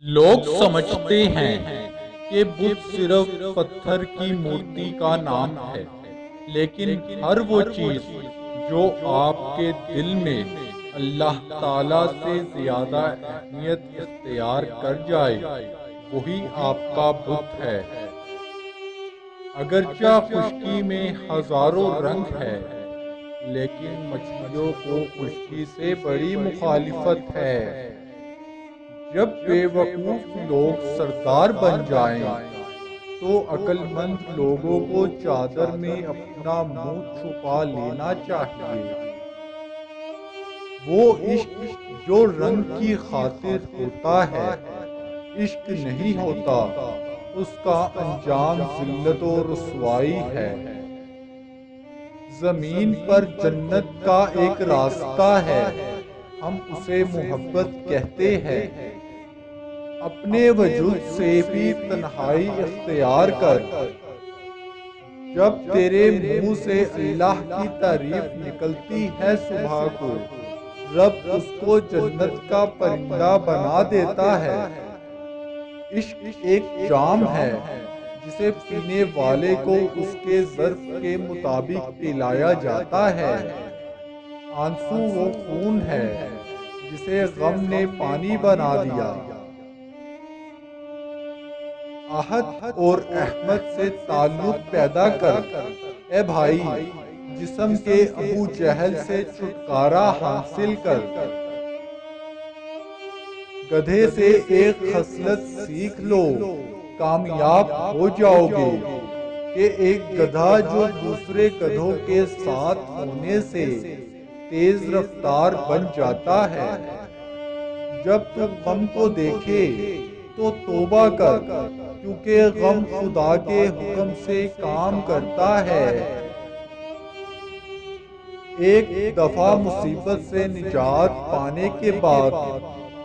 لوگ سمجھتے ہیں کہ بت صرف پتھر کی مورتی کا نام ہے، لیکن ہر وہ چیز جو آپ کے دل میں اللہ تعالی سے زیادہ اہمیت اختیار کر جائے وہی آپ کا بت ہے۔ اگرچہ خشکی میں ہزاروں رنگ ہے، لیکن مچھلیوں کو خشکی سے بڑی مخالفت ہے۔ جب بے وقوف لوگ سردار بن جائیں تو عقل مند لوگوں کو چادر میں اپنا منہ چھپا لینا چاہیے۔ وہ عشق جو رنگ کی خاطر ہوتا ہے عشق نہیں ہوتا، اس کا انجام ذلت و رسوائی ہے۔ زمین پر جنت کا ایک راستہ ہے، ہم اسے محبت کہتے ہیں۔ اپنے وجود سے بھی تنہائی اختیار کر، جب تیرے منہ سے اللہ کی تعریف نکلتی ہے صبح کو، رب اس کو جنت کا پرندہ بنا دیتا ہے۔ عشق ایک جام ہے جسے پینے والے کو اس کے ظرف کے مطابق پلایا جاتا ہے۔ آنسو وہ خون ہے جسے غم نے پانی بنا دیا۔ احد اور احمد سے تعلق پیدا کر اے بھائی، جسم کے ابو جہل سے چھٹکارا حاصل کر۔ گدھے سے ایک خصلت سیکھ لو، کامیاب ہو جاؤ گے، کہ ایک گدھا جو دوسرے گدھوں کے ساتھ ہونے سے تیز رفتار بن جاتا ہے۔ جب تم غم کو دیکھے تو توبہ کر، کیونکہ غم خدا کے حکم سے کام کرتا ہے۔ ایک دفعہ مصیبت سے نجات پانے کے بعد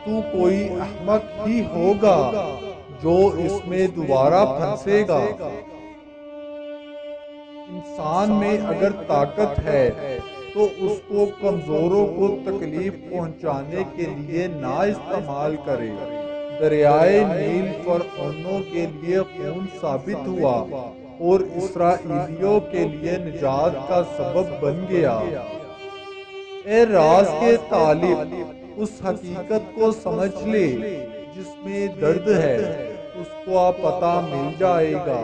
تو کوئی احمق ہی ہوگا جو اس میں دوبارہ پھنسے گا۔ انسان میں اگر طاقت ہے تو اس کو کمزوروں کو تکلیف پہنچانے کے لیے نہ استعمال کرے۔ دریائے نیل فرعونوں کے لیے خون ثابت ہوا اور اسرائیلیوں کے لیے نجات کا سبب بن گیا۔ اے راز کے طالب، اس حقیقت کو سمجھ لے جس میں درد ہے، اس کو پتہ مل جائے گا۔